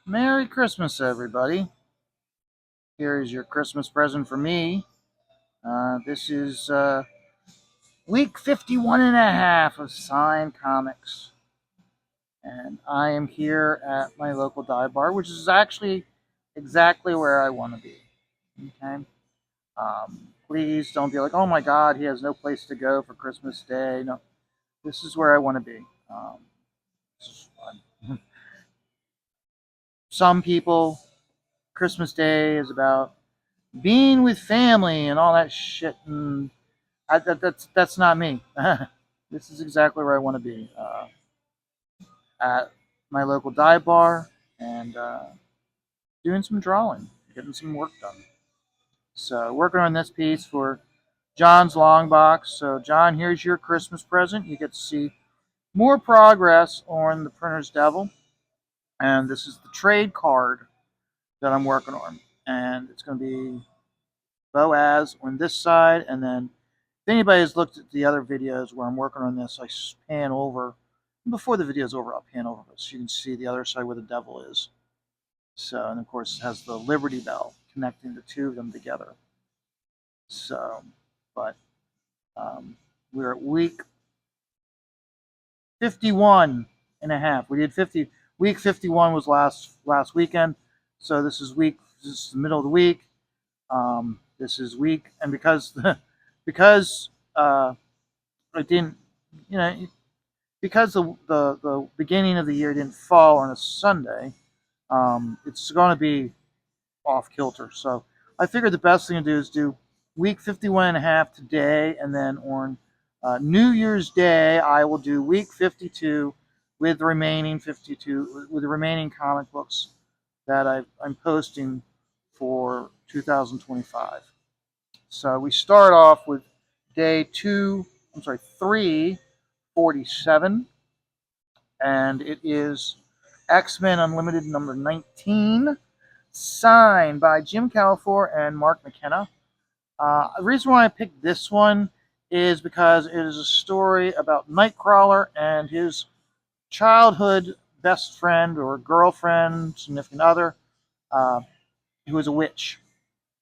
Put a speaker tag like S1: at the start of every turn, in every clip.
S1: Merry Christmas, everybody. Here's your Christmas present for me. This is week 51 and a half of Sign Comics. And I am here at my local dive bar, which is actually exactly where I want to be. Okay? Please don't be like, oh my God, he has no place to go for Christmas Day. No, this is where I want to be. This is fun. Some people, Christmas Day is about being with family and all that shit, and that's not me. This is exactly where I want to be, at my local dive bar and doing some drawing, getting some work done. So working on this piece for John's long box. So John, here's your Christmas present. You get to see more progress on the printer's devil, and this is the trade card that I'm working on, and it's going to be Boaz on this side, and then if anybody has looked at the other videos where I'm working on this, I pan over. Before the video is over, I'll pan over so you can see the other side where the devil is. So, and of course, it has the Liberty Bell connecting the two of them together. So, but we're at week 51 and a half. We did 50. Week 51 was last weekend. So this is the middle of the week. This is week, and because I didn't, you know, because the beginning of the year didn't fall on a Sunday, it's going to be off kilter. So I figured the best thing to do is do week 51 and a half today, and then on New Year's Day, I will do week 52 with the remaining 52, with the remaining comic books that I'm posting for 2025. So we start off with I'm sorry, 347, and it is X-Men Unlimited number 19, signed by Jim Calafor and Mark McKenna. The reason why I picked this one is because it is a story about Nightcrawler and his childhood best friend or girlfriend, significant other, uh, who is a witch.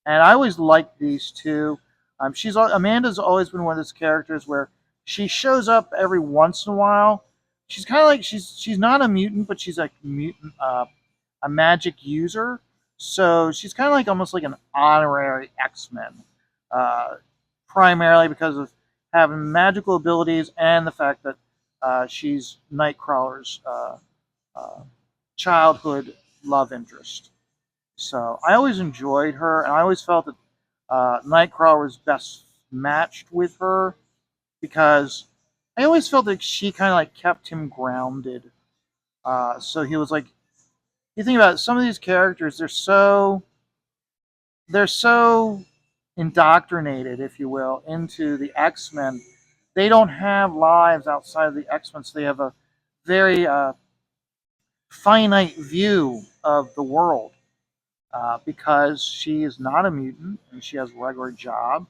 S1: And I always liked these two. Amanda's always been one of those characters where she shows up every once in a while. She's kind of like she's not a mutant, but she's a mutant, a magic user. So she's kind of like almost like an honorary X-Men, uh, primarily because of having magical abilities and the fact that she's Nightcrawler's uh, childhood love interest. So I always enjoyed her, and I always felt that Nightcrawler was best matched with her because I always felt like she kind of like kept him grounded. So he was like, you think about it, some of these characters, they're so indoctrinated, if you will, into the X-Men. They don't have lives outside of the X-Men, so they have a very finite view of the world. Because she is not a mutant and she has a regular job.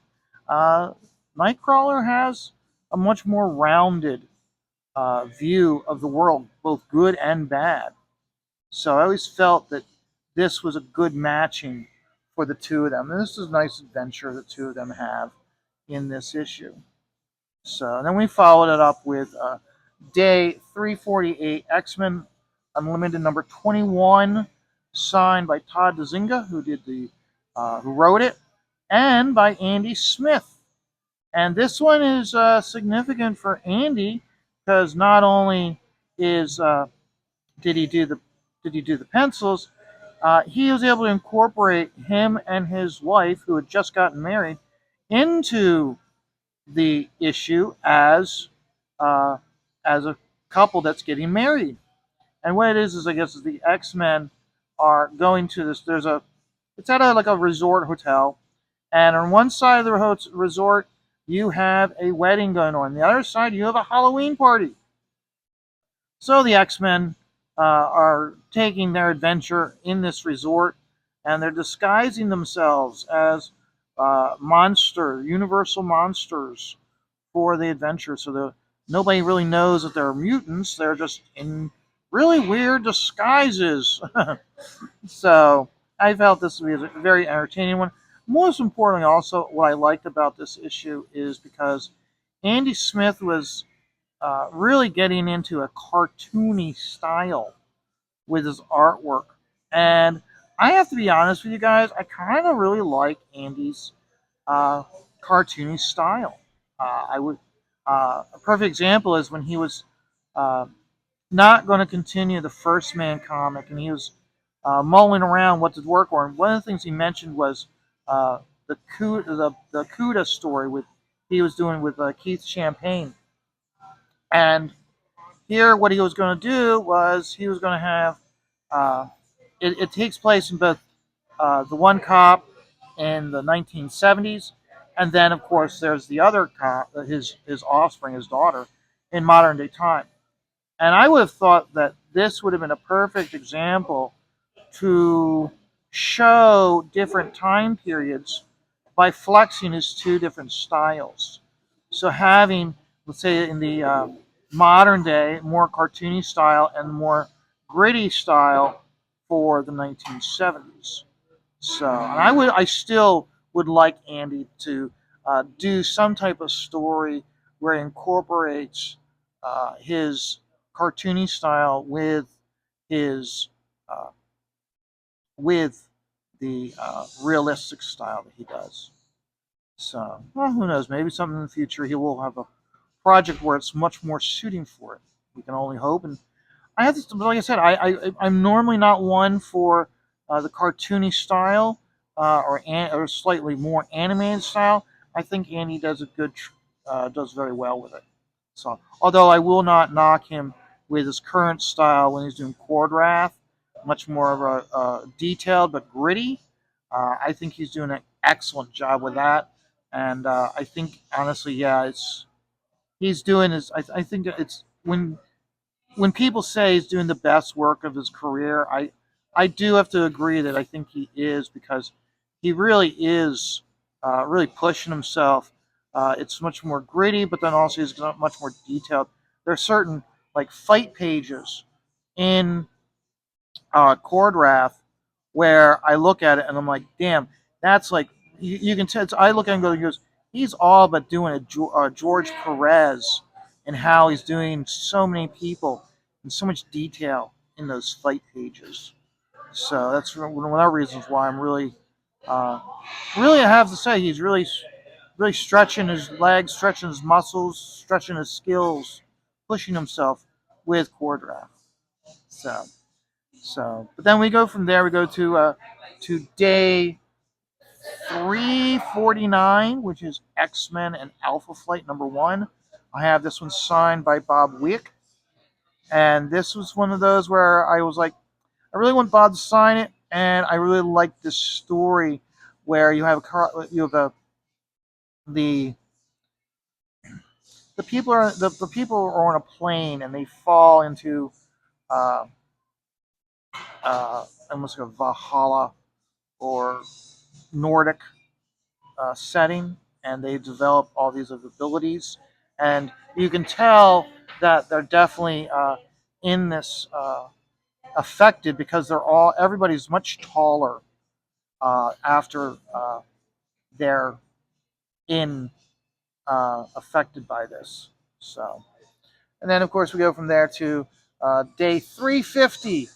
S1: Uh, Nightcrawler has a much more rounded view of the world, both good and bad. So I always felt that this was a good matching for the two of them. And this is a nice adventure the two of them have in this issue. So and then we followed it up with day 348, X-Men Unlimited number 21, signed by Todd DeZinga, who wrote it, and by Andy Smith. And this one is significant for Andy because not only is did he do the did he do the pencils, he was able to incorporate him and his wife, who had just gotten married, into the issue uh, as a couple that's getting married. And what it is I guess is the X-Men are going to this. It's at like a resort hotel, and on one side of the resort you have a wedding going on. The other side you have a Halloween party. So the X-Men are taking their adventure in this resort, and they're disguising themselves as universal monsters for the adventure. So nobody really knows that they're mutants. They're just in really weird disguises. So I felt this was a very entertaining one. Most importantly, also, what I liked about this issue is because Andy Smith was really getting into a cartoony style with his artwork. And I have to be honest with you guys, I kind of really like Andy's uh, cartoony style. I would A perfect example is when he was uh, not going to continue the First Man comic, and he was mulling around what to work on. One of the things he mentioned was the Cuda story with he was doing with Keith Champagne, and here what he was going to do was he was going to have uh, it takes place in both the one cop in the 1970s, and then of course there's the other cop, his offspring, his daughter, in modern day time. And I would have thought that this would have been a perfect example to show different time periods by flexing his two different styles. So having, let's say, in the modern day, more cartoony style and more gritty style for the 1970s. So, and I still would like Andy to do some type of story where he incorporates his cartoony style his uh, with the realistic style that he does. So, well, who knows? Maybe something in the future he will have a project where it's much more suiting for it. We can only hope. And I have to, like I said, I'm normally not one for the cartoony style or slightly more animated style. I think Andy does does very well with it. So, although I will not knock him with his current style when he's doing Cord Wrath, much more of a detailed but gritty. I think he's doing an excellent job with that, and I think honestly, yeah, it's he's doing his. I think it's when people say he's doing the best work of his career, I do have to agree that I think he is because he really is really pushing himself. It's much more gritty, but then also he's much more detailed. There are certain like fight pages in Cord Wrath where I look at it and I'm like, damn, that's like you can tell. I look at him and goes, he's all but doing a George Perez and how he's doing so many people and so much detail in those fight pages. So that's one of the reasons why I'm uh, really, I have to say, he's really stretching his legs, stretching his muscles, stretching his skills, pushing himself with Cord Wrath. So. But then we go from there. We go to day 349, which is X Men and Alpha Flight #1. I have this one signed by Bob Wick, and this was one of those where I was like, I really want Bob to sign it, and I really like this story where you have the the people are on a plane and they fall into uh, almost like a Valhalla or Nordic setting, and they develop all these abilities, and you can tell that they're definitely in this affected because everybody's much taller after they're in affected by this. So, and then of course we go from there to day 350.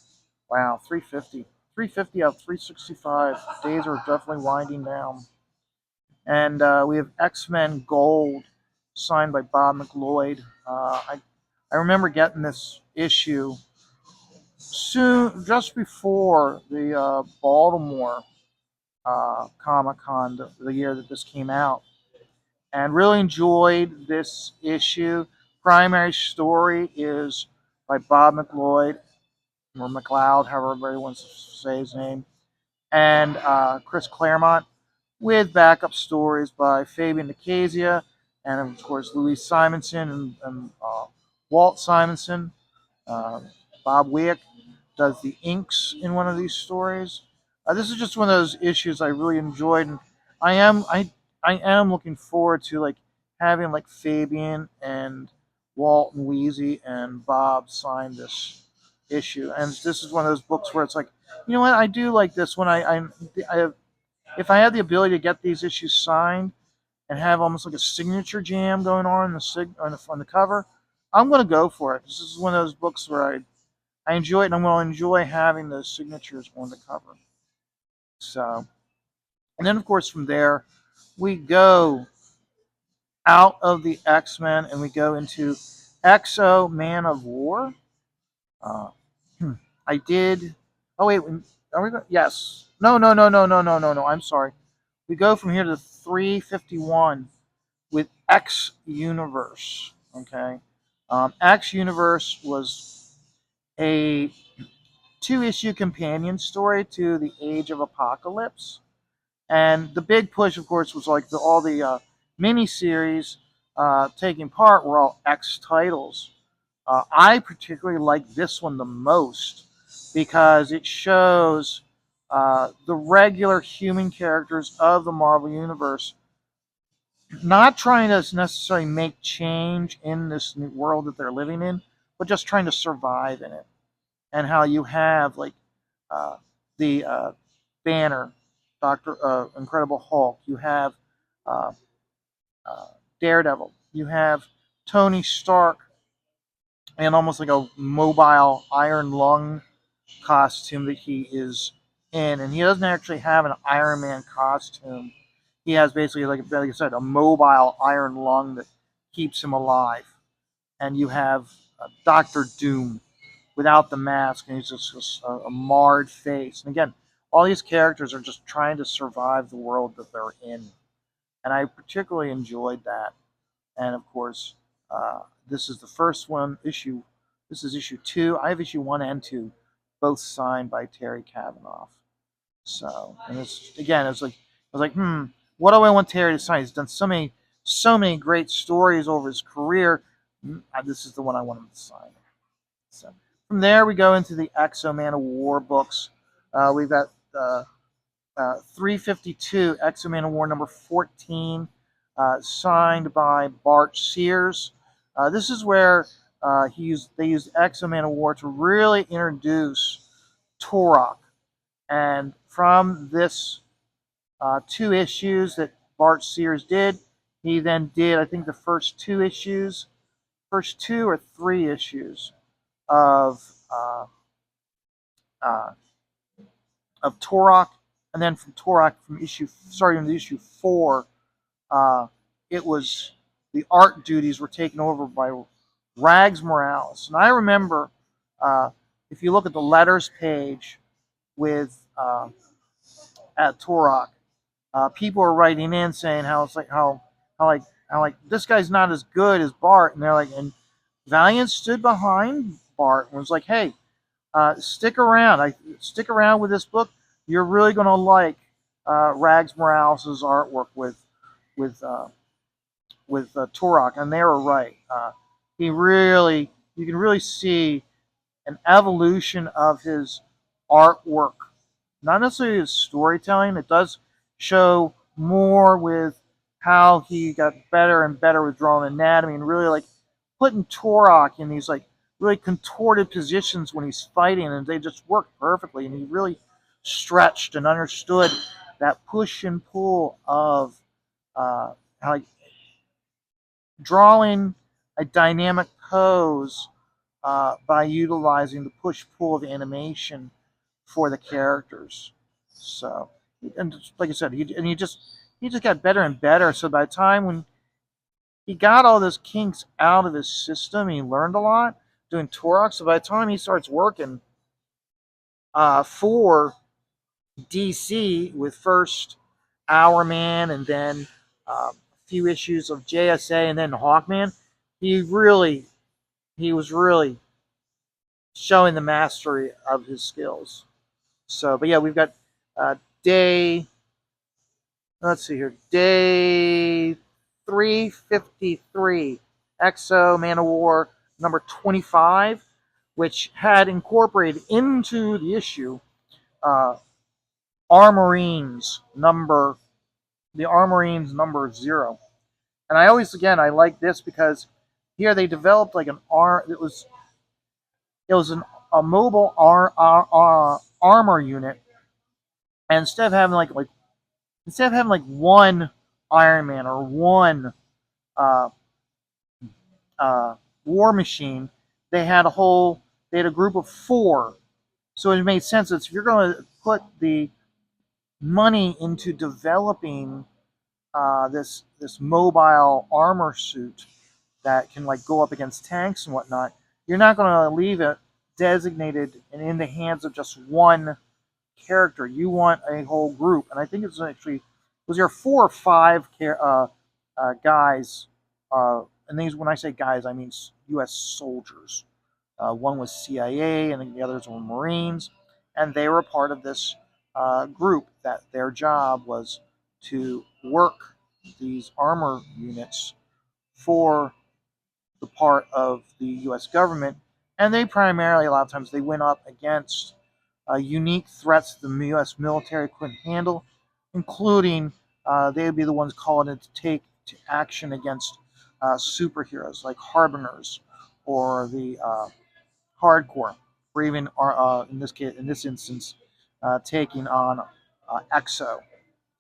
S1: Wow, 350. 350 out of 365. Days are definitely winding down. And we have X Men Gold, signed by Bob McLeod. I remember getting this issue soon, just before the Baltimore Comic Con, the year that this came out, and really enjoyed this issue. Primary story is by Bob McLeod or McLeod, however everybody wants to say his name, and Chris Claremont, with backup stories by Fabian Nicasia and, of course, Louise Simonson and Walt Simonson. Uh, Bob Wick does the inks in one of these stories. This is just one of those issues I really enjoyed, and I am I I am looking forward to like having Fabian and Walt and Wheezy and Bob sign this issue. And this is one of those books where it's like, you know what, I do like this one. I if I had the ability to get these issues signed and have almost like a signature jam going on on the cover, I'm going to go for it. This is one of those books where I enjoy it, and I'm going to enjoy having those signatures on the cover. So, and then of course from there, we go out of the X Men and we go into Exo Man of War. Uh, hmm, I did. Oh wait, are we? Yes. No, no, no, no, no, no, no, no. I'm sorry. We go from here to 351 with X Universe. Okay. X Universe was a two-issue companion story to the Age of Apocalypse, and the big push, of course, was like all the miniseries taking part were all X titles. I particularly like this one the most because it shows the regular human characters of the Marvel Universe not trying to necessarily make change in this new world that they're living in, but just trying to survive in it. And how you have like uh, the Banner, Doctor Incredible Hulk, you have uh, uh, Daredevil, you have Tony Stark, and almost like a mobile Iron Lung costume that he is in, and he doesn't actually have an Iron Man costume. He has basically, like I said, a mobile iron lung that keeps him alive. And you have Doctor Doom without the mask, and he's just a marred face. And again, all these characters are just trying to survive the world that they're in, and I particularly enjoyed that. And of course, this is the first one issue. This is issue 2. I have issue 1 and 2, both signed by Terry Kavanaugh. So, and it's again, I was like, what do I want Terry to sign? He's done so many great stories over his career. This is the one I want him to sign. So, from there we go into the Exo Man of War books. We've got 352 Exo Man of War number 14, signed by Bart Sears. This is where they used Exo Man of War to really introduce Turok. And from this 2 issues that Bart Sears did, he then did, I think, the first 2 or 3 issues of uh, uh, Turok, and then from Turok, starting with issue 4, uh, it was the art duties were taken over by Rags Morales. And I remember, uh, if you look at the letters page with at Turok, people are writing in saying how it's like how like how like this guy's not as good as Bart, and they're like, and Valiant stood behind Bart and was like, hey, stick around with this book. You're really gonna like Rags Morales' artwork with uh, Turok, and they were right. You can really see an evolution of his artwork, not necessarily his storytelling. It does show more with how he got better and better with drawing anatomy and really like putting Turok in these like really contorted positions when he's fighting, and they just work perfectly. And he really stretched and understood that push and pull of how drawing a dynamic pose by utilizing the push pull of animation for the characters. So, and like I said, he just got better and better. So by the time when he got all those kinks out of his system, he learned a lot doing Turok. So by the time he starts working for DC with first Hour Man and then a few issues of JSA and then Hawkman, he was really showing the mastery of his skills. So, but yeah, we've got uh, day. Let's see here, day 353, Exo Man of War number 25, which had incorporated into the issue uh, Armorines number 0. And I like this because here they developed like an arm. It was a mobile armor unit, and instead of having like one Iron Man or one uh, uh, War Machine, they had a whole they had a group of four. So it made sense that if you're going to put the money into developing this mobile armor suit that can like go up against tanks and whatnot, you're not going to leave it designated and in the hands of just one character. You want a whole group, and I think it's actually was there 4 or 5 guys, and these when I say guys, I mean U.S. soldiers. One was CIA, and the others were Marines, and they were part of this group that their job was to work these armor units for the part of the U.S. government, and they primarily a lot of times they went up against unique threats the U.S. military couldn't handle, including they would be the ones calling it to take to action against superheroes like Harbingers or the Hardcore, or even in this instance, taking on EXO.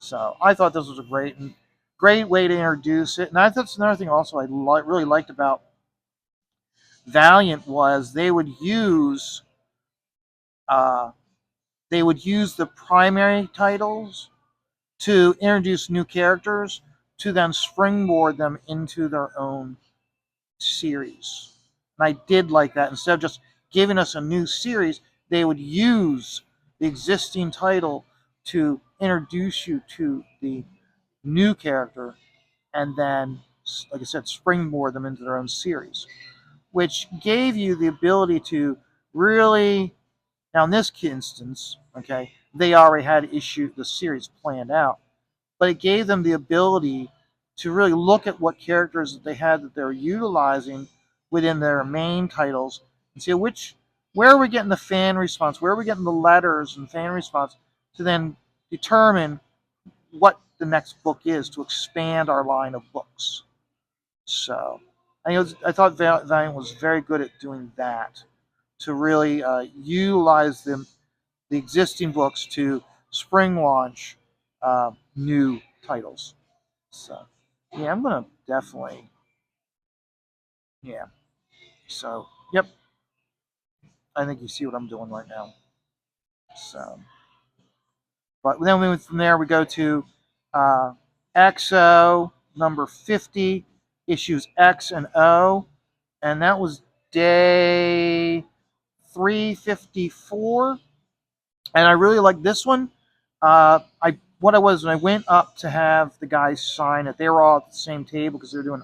S1: So I thought this was a great way to introduce it, and I thought that's another thing also really liked about Valiant was uh, they would use the primary titles to introduce new characters to then springboard them into their own series. And I did like that. Instead of just giving us a new series, they would use the existing title to introduce you to the new character and then, like I said, springboard them into their own series, which gave you the ability to really. Now, in this instance, okay, they already had the series planned out, but it gave them the ability to really look at what characters that they had that they're utilizing within their main titles and see where are we getting the fan response, where are we getting the letters and fan response to then determine what the next book is to expand our line of books. So I thought Valiant was very good at doing that to really utilize the existing books to spring launch new titles. So, yeah, I'm gonna definitely, yeah. So, yep, I think you see what I'm doing right now. So, but then from there we go to XO number 50, issues X and O, and that was day 354, and I really like this one. I what I was when I went up to have the guys sign it, they were all at the same table because they were doing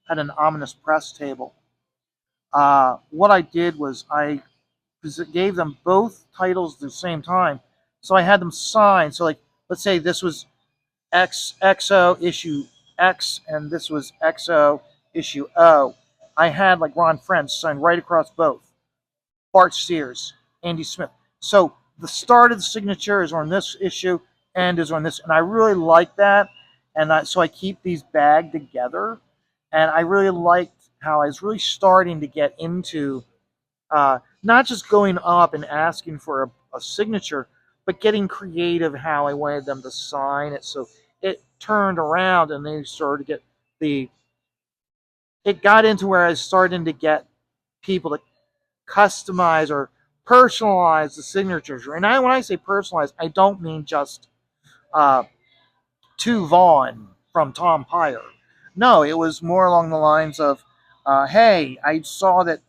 S1: had an ominous press table. What I did was I gave them both titles at the same time, so I had them sign. So like, let's say this was XO issue X, and this was XO issue O. I had like Ron French sign right across both. Bart Sears, Andy Smith. So the start of the signature is on this issue, end is on this, and I really like that. And so I keep these bagged together, and I really liked how I was really starting to get into not just going up and asking for a signature, but getting creative how I wanted them to sign it. So it turned around, and they started to get the. It got into where I was starting to get people to customize or personalize the signatures. And when I say personalize, I don't mean just uh, to Vaughn from Tom Pyre. No, it was more along the lines of, hey, I saw that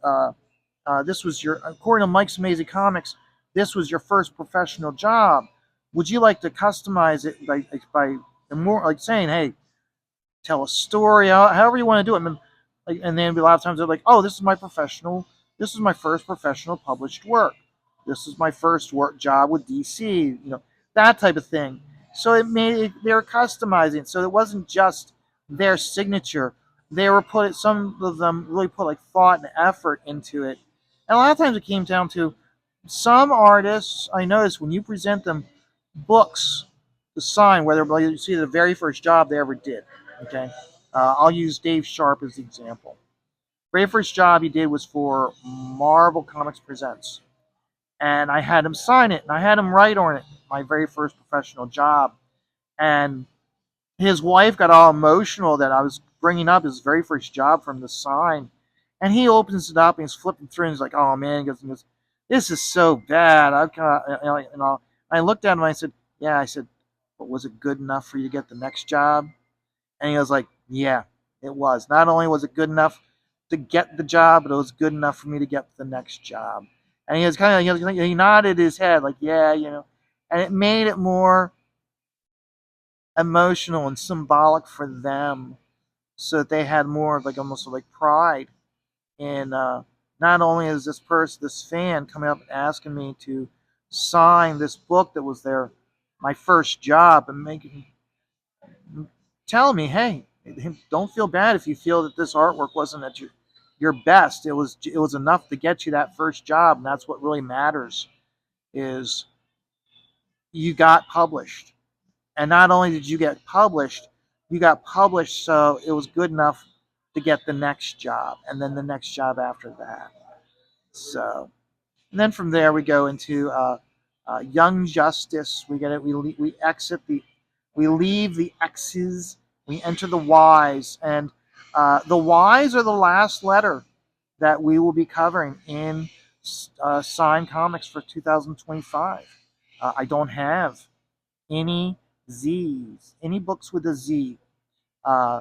S1: this was according to Mike's Amazing Comics, this was your first professional job. Would you like to customize it by more like saying, hey, tell a story, however you want to do it. And then a lot of times they're like, oh, this is my first professional published work. This is my first work job with DC, that type of thing. So they were customizing it. So it wasn't just their signature. Some of them really put like thought and effort into it. And a lot of times it came down to some artists, I noticed when you present them books to sign, whether you see the very first job they ever did. Okay, I'll use Dave Sharp as the example. Very first job he did was for Marvel Comics Presents, and I had him sign it, and I had him write on it. My very first professional job, and his wife got all emotional that I was bringing up his very first job from the sign, and he opens it up and he's flipping through and he's like, "Oh man," he goes, "This is so bad." I kind of, I looked at him and I said, "Yeah," I said, "But was it good enough for you to get the next job?" And he was like, "Yeah, it was. Not only was it good enough to get the job, but it was good enough for me to get the next job." And he was kind of, he nodded his head like, "Yeah, you know," and it made it more emotional and symbolic for them, so that they had more of like almost like pride in, not only is this person, this fan, coming up and asking me to sign this book that was their my first job, and making, telling me, "Hey, don't feel bad if you feel that this artwork wasn't at your best. It was enough to get you that first job, and that's what really matters, is you got published. And not only did you got published so it was good enough to get the next job, and then the next job after that." So, and then from there we go into, Young Justice. We get it. We exit the, we leave the X's. We enter the Y's, and the Y's are the last letter that we will be covering in, Sign Comics for 2025. I don't have any Z's, any books with a Z,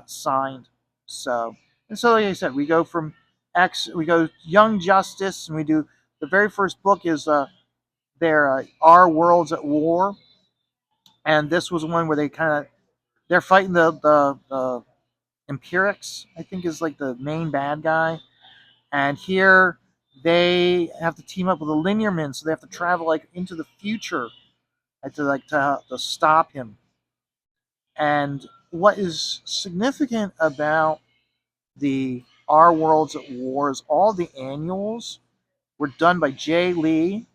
S1: signed. So, and so, like I said, we go from X, we go Young Justice, and we do, the very first book is, their, Our Worlds at War, and this was one where they kind of, they're fighting the Empirics, I think is like the main bad guy, and here they have to team up with the Linear Men, so they have to travel like into the future, to stop him. And what is significant about the Our Worlds at War is all the annuals were done by Jay Lee,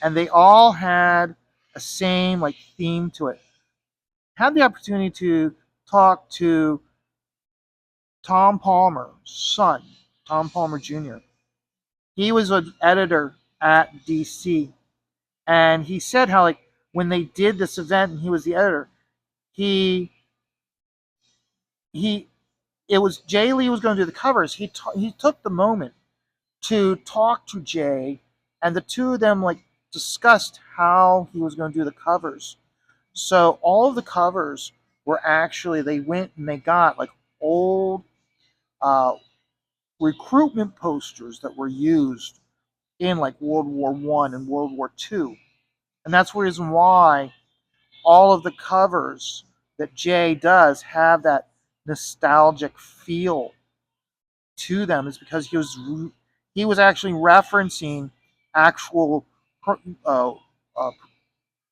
S1: and they all had a same like theme to it. Had the opportunity to talk to Tom Palmer's son, Tom Palmer Jr. He was an editor at DC, and he said how, like, when they did this event and he was the editor, he he it was Jay Lee was going to do the covers. He took the moment to talk to Jay, and the two of them like discussed how he was going to do the covers. So all of the covers were actually, they went and they got like old, uh, recruitment posters that were used in like World War I and World War II, and that's the reason why all of the covers that Jay does have that nostalgic feel to them, is because he was actually referencing actual, uh, uh,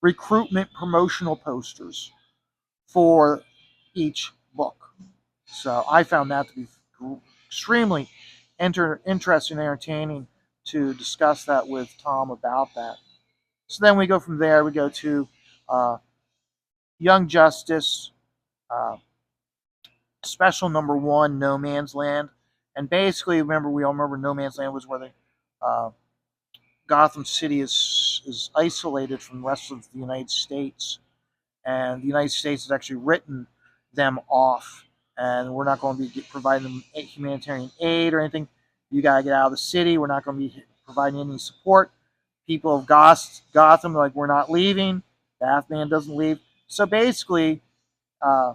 S1: recruitment promotional posters for each book. So I found that to be extremely interesting and entertaining to discuss that with Tom about that. So then we go from there. We go to, uh, Young Justice, uh, special number one, No Man's Land. And basically, remember, we all remember No Man's Land was where the, uh, Gotham City is isolated from the rest of the United States, and the United States has actually written them off, and we're not going to be providing them humanitarian aid or anything. You got to get out of the city. We're not going to be providing any support. People of Gotham are like, we're not leaving. Batman doesn't leave. So basically, uh,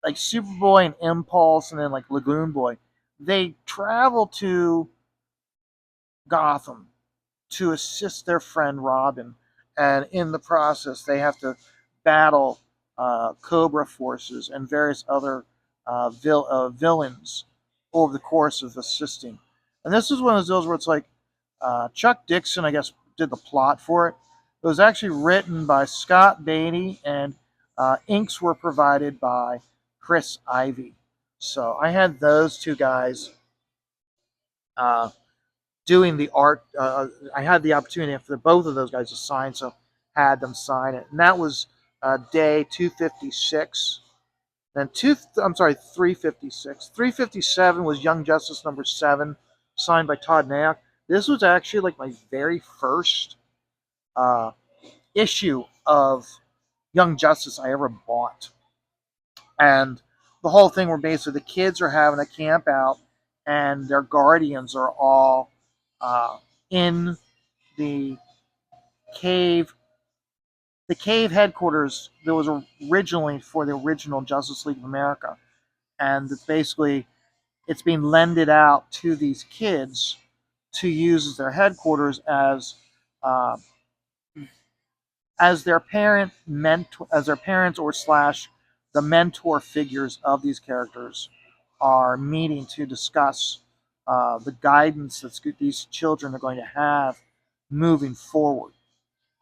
S1: like Superboy and Impulse, and then like Lagoon Boy, they travel to Gotham to assist their friend Robin, and in the process, they have to battle, Cobra forces and various other, villains over the course of assisting. And this is one of those deals where it's like, Chuck Dixon, I guess, did the plot for it. It was actually written by Scott Beatty, and, inks were provided by Chris Ivy. So I had those two guys, uh, doing the art. I had the opportunity for both of those guys to sign, so had them sign it, and that was, day 256. Then 356. 357 was Young Justice number 7, signed by Todd Nayak. This was actually like my very first uh, issue of Young Justice I ever bought. And the whole thing where basically the kids are having a camp out and their guardians are all in the cave headquarters that was originally for the original Justice League of America. And it's basically it's being lended out to these kids to use as their headquarters uh, as their parents or slash the mentor figures of these characters are meeting to discuss the guidance that these children are going to have moving forward.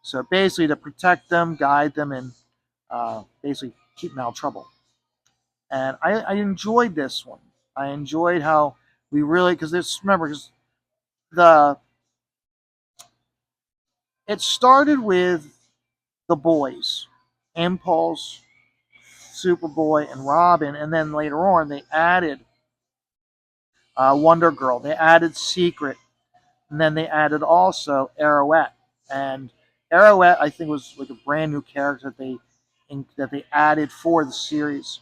S1: So basically, to protect them, guide them, and basically keep them out of trouble. And I enjoyed this one. I enjoyed how we really because this remember because the it started with the boys, Impulse, Superboy, and Robin, and then later on they added Wonder Girl, they added Secret, and then they added also Arrowette. And Arrowette, I think, was like a brand new character that they added for the series.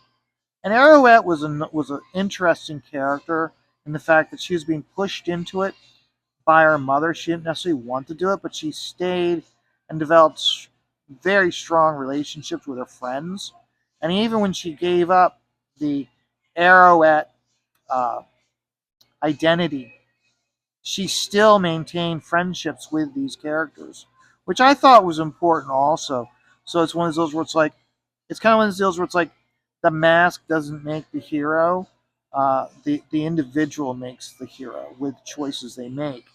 S1: And Arrowette was an interesting character in the fact that she was being pushed into it by her mother. She didn't necessarily want to do it, but she stayed and developed very strong relationships with her friends. And even when she gave up the Arrowette uh, identity, she still maintained friendships with these characters, which I thought was important also. So it's one of those where it's kind of one of those deals where it's like the mask doesn't make the hero. The individual makes the hero with choices they make,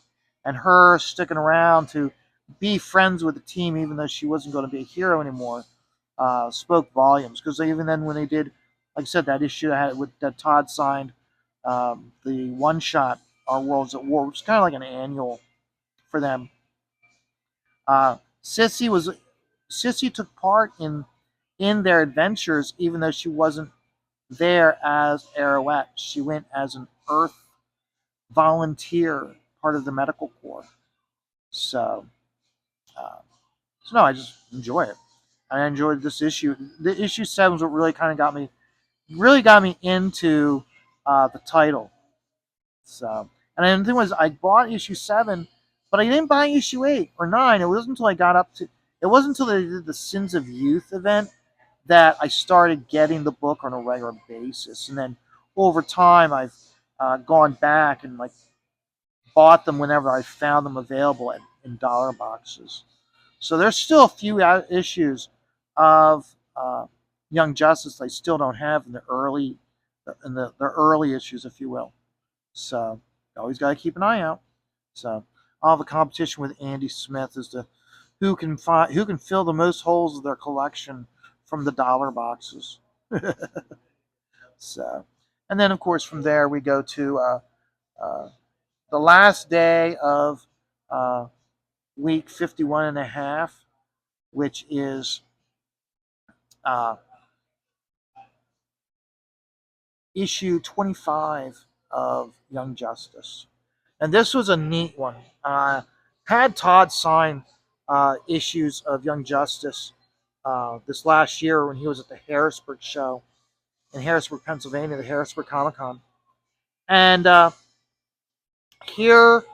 S1: and her sticking around to be friends with the team, even though she wasn't going to be a hero anymore, spoke volumes. Because even then, when they did, like I said, that issue that Todd signed, the one shot, Our Worlds at War, which is kind of like an annual for them. Uh, Sissy was Sissy took part in their adventures, even though she wasn't there as Arrowette. She went as an Earth volunteer, part of the medical corps. So, uh, so no, I just enjoy it. I enjoyed this issue. The issue 7 was what really got me into the title. So, and then the thing was, I bought issue 7, but I didn't buy issue 8 or 9. It wasn't until I got up to. It wasn't until they did the Sins of Youth event that I started getting the book on a regular basis. And then over time, I've gone back and like bought them whenever I found them available in dollar boxes. So there's still a few issues of Young Justice I still don't have in the early issues, if you will. So you always got to keep an eye out. So I'll have a competition with Andy Smith as to who can fill the most holes of their collection from the dollar boxes. So, and then of course from there we go to uh, the last day of uh, week 51 and a half, which is uh, issue 25 of Young Justice. And this was a neat one. Had Todd sign issues of Young Justice this last year when he was at the Harrisburg show in Harrisburg, Pennsylvania, the Harrisburg Comic Con. And here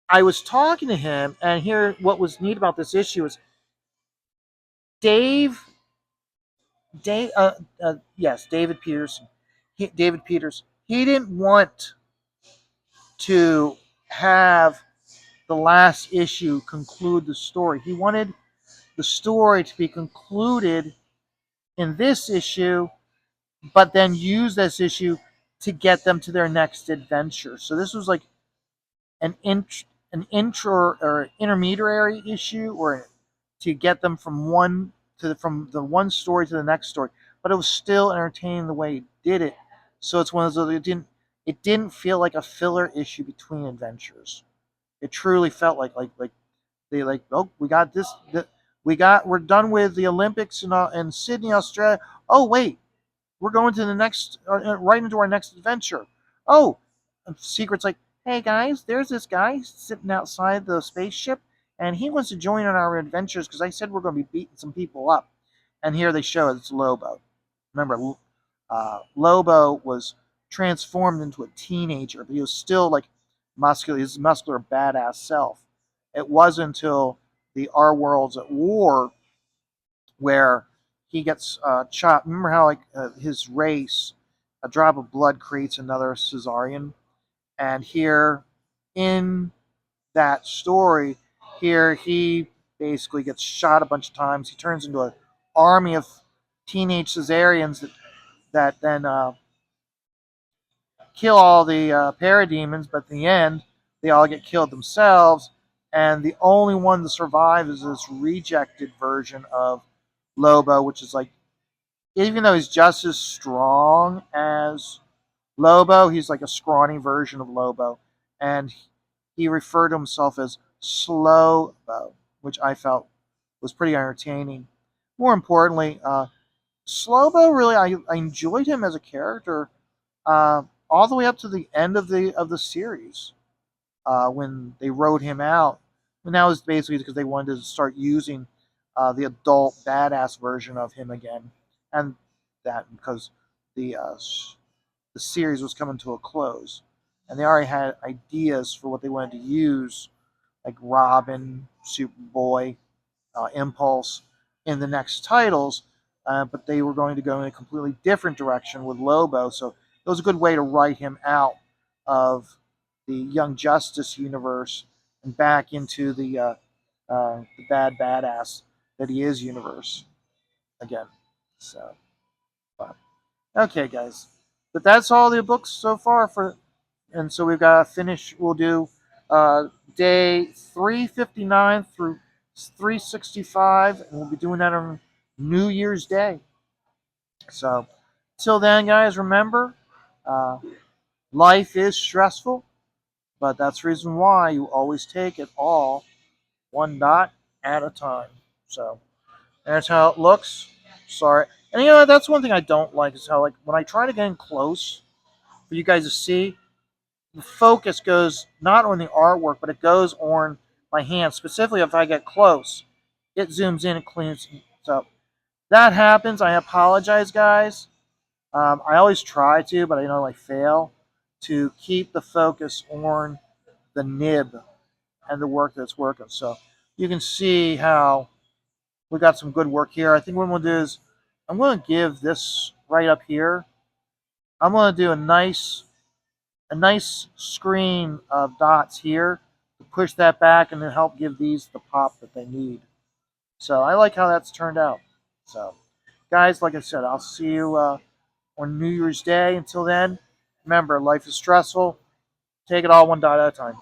S1: I was talking to him, and here what was neat about this issue is Dave, yes, David Peters. David Peters. He didn't want to have the last issue conclude the story. He wanted the story to be concluded in this issue, but then use this issue to get them to their next adventure. So this was like an intro or intermediary issue, or to get them from the one story to the next story. But it was still entertaining the way he did it. So it's one of those it didn't feel like a filler issue between adventures. It truly felt like they we got we're done with the Olympics in Sydney, Australia. Oh wait, we're going to the next, right into our next adventure. Oh, and Secret's like, hey guys, there's this guy sitting outside the spaceship, and he wants to join in our adventures because I said we're going to be beating some people up. And here they show it's Lobo. Remember, Lobo was transformed into a teenager, but he was still like muscular, his muscular badass self. It wasn't until the Our Worlds at War where he gets chopped. Remember how like his race, a drop of blood creates another cesarean, and here in that story, here he basically gets shot a bunch of times. He turns into an army of teenage cesareans that then kill all the parademons, but in the end, they all get killed themselves, and the only one to survive is this rejected version of Lobo, which is like, even though he's just as strong as Lobo, he's like a scrawny version of Lobo, and he referred to himself as Slow Bo, which I felt was pretty entertaining. More importantly, Slobo really, I enjoyed him as a character uh, all the way up to the end of the series when they wrote him out. And that was basically because they wanted to start using the adult badass version of him again, and that because the uh, the series was coming to a close, and they already had ideas for what they wanted to use, like Robin, Superboy, Impulse in the next titles, but they were going to go in a completely different direction with Lobo. So it was a good way to write him out of the Young Justice universe and back into the bad badass that he is universe again. So, but, okay, guys, but that's all the books so far for, and so we've got to finish. We'll do uh, day 359 through 365, and we'll be doing that on New Year's Day. So, till then, guys, remember, uh, life is stressful, but that's the reason why you always take it all one dot at a time. So, that's how it looks. Sorry. And that's one thing I don't like is how, like, when I try to get in close for you guys to see, the focus goes not on the artwork, but it goes on my hand. Specifically, if I get close, it zooms in and cleans. So that happens. I apologize, guys. I always try to, but I know I fail to keep the focus on the nib and the work that's working. So you can see how we got some good work here. I think what we'll do is I'm going to give this right up here. I'm going to do a nice screen of dots here to push that back and then help give these the pop that they need. So I like how that's turned out. So, guys, like I said, I'll see you on New Year's Day. Until then, remember, life is stressful. Take it all one dot at a time.